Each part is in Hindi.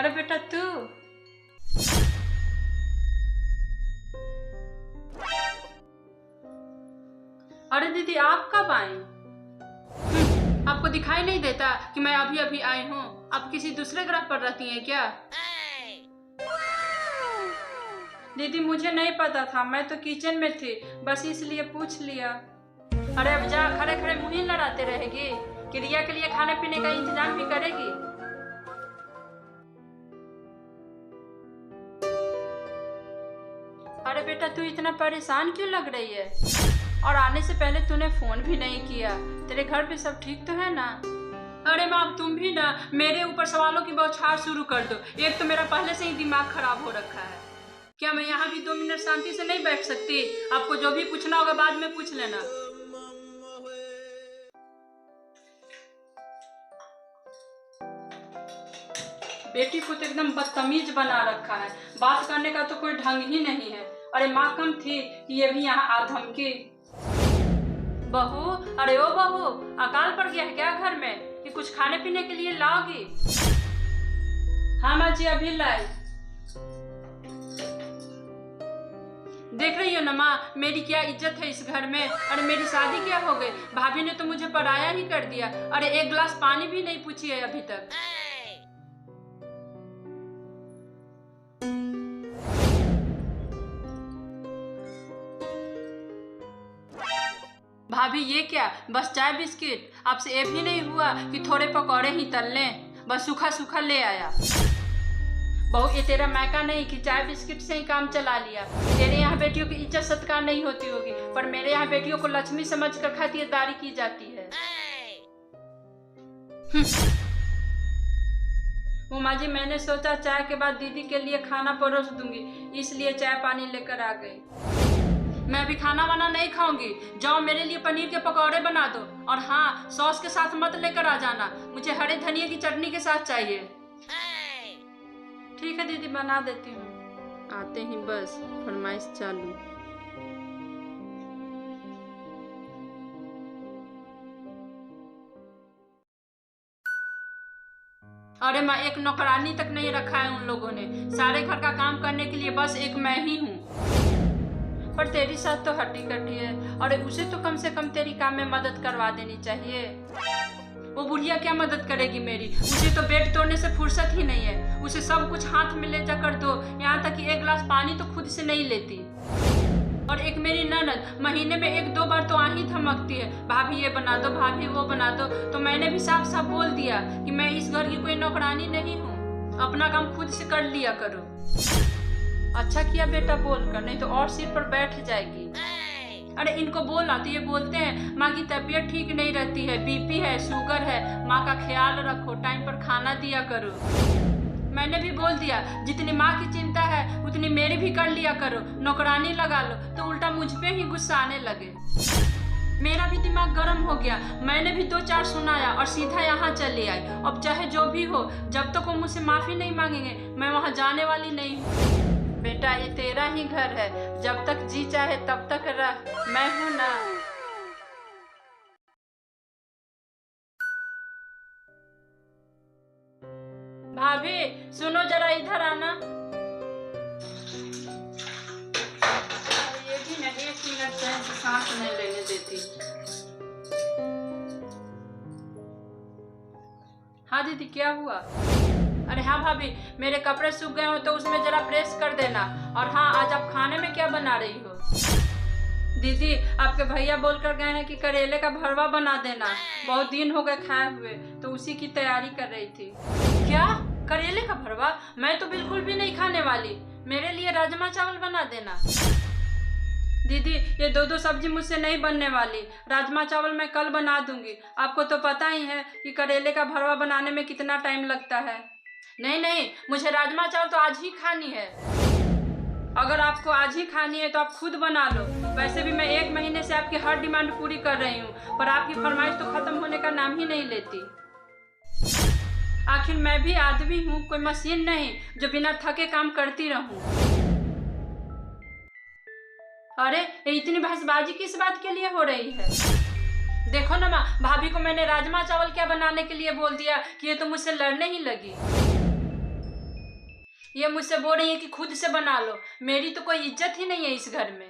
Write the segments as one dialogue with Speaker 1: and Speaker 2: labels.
Speaker 1: अरे बेटा तू। अरे दीदी आप कब आई? आपको दिखाई नहीं देता कि मैं अभी अभी आई हूँ? आप किसी दूसरे ग्रह पर रहती हैं क्या? दीदी मुझे नहीं पता था, मैं तो किचन में थी, बस इसलिए पूछ लिया। अरे अब जा, खड़े खड़े मुंह ही लड़ाते रहेगी कि रिया के लिए खाने पीने का इंतजाम भी करेगी। अरे बेटा तू इतना परेशान क्यों लग रही है? और आने से पहले तूने फोन भी नहीं किया। तेरे घर पे सब ठीक तो है ना? अरे माँ तुम भी ना मेरे ऊपर सवालों की बौछार शुरू कर दो। एक तो मेरा पहले से ही दिमाग खराब हो रखा है। क्या मैं यहाँ भी 2 मिनट शांति से नहीं बैठ सकती? आपको जो भी पूछना होगा बाद में पूछ लेना। बेटी को तो एकदम बदतमीज बना रखा है, बात करने का तो कोई ढंग ही नहीं है। अरे माँ कम थी कि ये भी यहाँ आ धमकी। बहू, अरे ओ बहू, अकाल पड़ गया है क्या घर में कि कुछ खाने पीने के लिए लाओगी? हाँ माँ जी अभी लाई। देख रही हो ना माँ मेरी क्या इज्जत है इस घर में। अरे मेरी शादी क्या हो गई, भाभी ने तो मुझे पराया ही कर दिया। अरे एक गिलास पानी भी नहीं पूछी है अभी तक। भाभी ये क्या, बस चाय बिस्किट? आपसे ये भी नहीं हुआ कि थोड़े पकौड़े ही तल लें? बस सूखा सूखा ले आया। बहू ये तेरा मैका नहीं कि चाय बिस्किट से ही काम चला लिया। तेरे यहाँ बेटियों की इज्जत सत्कार नहीं होती होगी, पर मेरे यहाँ बेटियों को लक्ष्मी समझकर खातिरदारी की जाती है। उमा जी मैंने सोचा चाय के बाद दीदी के लिए खाना परोस दूंगी, इसलिए चाय पानी लेकर आ गई। मैं अभी खाना वाना नहीं खाऊंगी, जाओ मेरे लिए पनीर के पकौड़े बना दो। और हाँ सॉस के साथ मत लेकर आ जाना, मुझे हरे धनिया की चटनी के साथ चाहिए। ठीक है दीदी बना देती हूँ। आते ही बस फरमाइश चालू। अरे माँ एक नौकरानी तक नहीं रखा है उन लोगों ने, सारे घर का काम करने के लिए बस एक मैं ही हूँ। पर तेरी साथ तो हड्डी कट्टी है। अरे उसे तो कम से कम तेरी काम में मदद करवा देनी चाहिए। वो बुढ़िया क्या मदद करेगी मेरी? उसे तो बेड तोड़ने से फुर्सत ही नहीं है। उसे सब कुछ हाथ में ले जाकर दो, यहाँ तक कि एक गिलास पानी तो खुद से नहीं लेती। और एक मेरी ननद महीने में 1-2 बार तो आ ही धमकती है, भाभी ये बना दो, भाभी वो बना दो। तो मैंने भी साफ साफ बोल दिया कि मैं इस घर की कोई नौकरानी नहीं हूँ, अपना काम खुद से कर लिया करो। अच्छा किया बेटा बोल कर, नहीं तो और सिर पर बैठ जाएगी। अरे इनको बोला तो ये बोलते हैं माँ की तबीयत ठीक नहीं रहती है, बीपी है, शुगर है, माँ का ख्याल रखो, टाइम पर खाना दिया करो। मैंने भी बोल दिया जितनी माँ की चिंता है उतनी मेरी भी कर लिया करो, नौकरानी लगा लो। तो उल्टा मुझ पे ही गुस्सा आने लगे। मेरा भी दिमाग गर्म हो गया, मैंने भी 2-4 सुनाया और सीधा यहाँ चली आई। अब चाहे जो भी हो, जब तक वो मुझसे माफी नहीं मांगेंगे मैं वहाँ जाने वाली नहीं हूँ। बेटा ये तेरा ही घर है, जब तक जी चाहे तब तक रह, मैं हूं ना। भाभी सुनो जरा इधर आना। ये भी नहीं 1 मिनट चैन से सांस नहीं लेने देती। हाँ दीदी क्या हुआ? अरे हाँ भाभी मेरे कपड़े सूख गए हो तो उसमें जरा प्रेस कर देना। और हाँ आज आप खाने में क्या बना रही हो? दीदी आपके भैया बोलकर गए हैं कि करेले का भरवा बना देना, बहुत दिन हो गए खाए हुए, तो उसी की तैयारी कर रही थी। क्या करेले का भरवा? मैं तो बिल्कुल भी नहीं खाने वाली, मेरे लिए राजमा चावल बना देना। दीदी ये 2-2 सब्जी मुझसे नहीं बनने वाली, राजमा चावल मैं कल बना दूंगी। आपको तो पता ही है कि करेले का भरवा बनाने में कितना टाइम लगता है। नहीं नहीं मुझे राजमा चावल तो आज ही खानी है। अगर आपको आज ही खानी है तो आप खुद बना लो। वैसे भी मैं 1 महीने से आपकी हर डिमांड पूरी कर रही हूँ, पर आपकी फरमाइश तो खत्म होने का नाम ही नहीं लेती। आखिर मैं भी आदमी हूँ, कोई मशीन नहीं जो बिना थके काम करती रहूं। अरे इतनी बहसबाजी किस बात के लिए हो रही है? देखो ना माँ, भाभी को मैंने राजमा चावल क्या बनाने के लिए बोल दिया कि ये तो मुझसे लड़ने ही लगी। ये मुझसे बोल रही है कि खुद से बना लो। मेरी तो कोई इज्जत ही नहीं है इस घर में।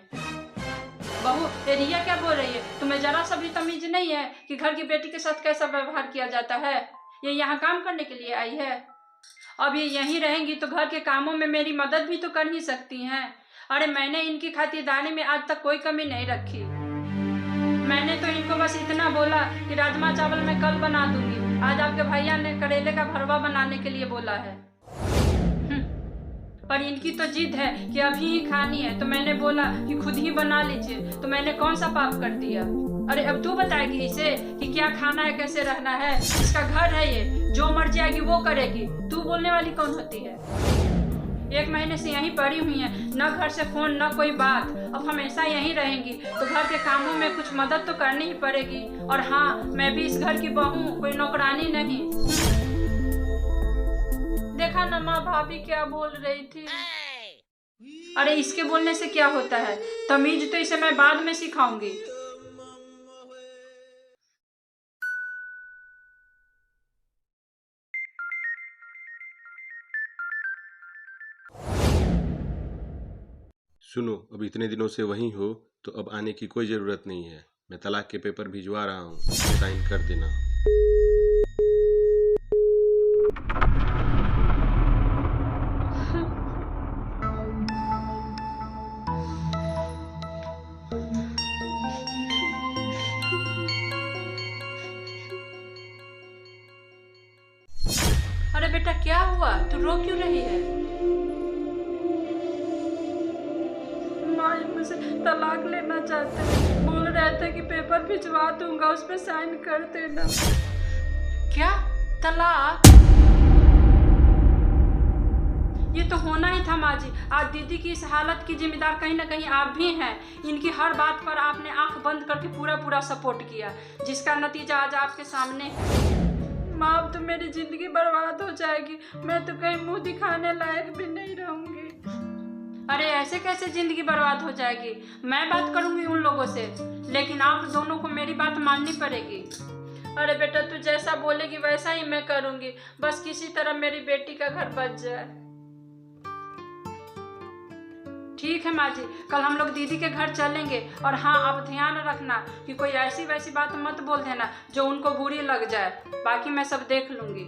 Speaker 1: बहू, ये रिया क्या बोल रही है? तुम्हें जरा सा भी तमीज नहीं है कि घर की बेटी के साथ कैसा व्यवहार किया जाता है? ये यहाँ काम करने के लिए आई है। अब ये यहीं रहेंगी तो घर के कामों में मेरी मदद भी तो कर ही सकती हैं। अरे मैंने इनकी खातिरदारी में आज तक कोई कमी नहीं रखी। मैंने तो इनको बस इतना बोला कि राजमा चावल मैं कल बना दूंगी। आज आपके भैया ने करेले का भरवा बनाने के लिए बोला है। पर इनकी तो जिद है कि अभी ही खानी है, तो मैंने बोला कि खुद ही बना लीजिए। तो मैंने कौन सा पाप कर दिया? अरे अब तू बताएगी इसे कि क्या खाना है, कैसे रहना है? इसका घर है ये, जो मर्जी आएगी वो करेगी। तू बोलने वाली कौन होती है? 1 महीने से यहीं पड़ी हुई है, न घर से फोन न कोई बात। अब हमेशा यहीं रहेंगी तो घर के कामों में कुछ मदद तो करनी ही पड़ेगी। और हाँ, मैं भी इस घर की बहू, कोई नौकरानी नहीं। देखा ना माँ, भाभी क्या बोल रही थी। अरे इसके बोलने से क्या होता है? तमीज तो इसे मैं बाद में सिखाऊंगी।
Speaker 2: सुनो, अब इतने दिनों से वहीं हो तो अब आने की कोई ज़रूरत नहीं है। मैं तलाक के पेपर भिजवा रहा हूँ, साइन कर देना।
Speaker 1: अरे बेटा क्या हुआ? तू रो क्यों रही है? माँ मुझसे तलाक लेना चाहते हैं। बोल रहे थे कि पेपर भिजवा दूंगा, उस पर साइन कर देना। क्या? तलाक? ये तो होना ही था माँ जी। आज दीदी की इस हालत की जिम्मेदार कहीं ना कहीं आप भी हैं। इनकी हर बात पर आपने आंख बंद करके पूरा सपोर्ट किया, जिसका नतीजा आज आपके सामने है। माँ अब तो मेरी जिंदगी बर्बाद हो जाएगी। मैं तो कहीं मुंह दिखाने लायक भी नहीं रहूंगी। अरे ऐसे कैसे जिंदगी बर्बाद हो जाएगी? मैं बात करूंगी उन लोगों से, लेकिन आप दोनों को मेरी बात माननी पड़ेगी। अरे बेटा तू जैसा बोलेगी वैसा ही मैं करूंगी। बस किसी तरह मेरी बेटी का घर बच जाए। ठीक है माँ जी, कल हम लोग दीदी के घर चलेंगे। और हाँ, आप ध्यान रखना कि कोई ऐसी वैसी बात मत बोल देना जो उनको बुरी लग जाए। बाकी मैं सब देख लूंगी।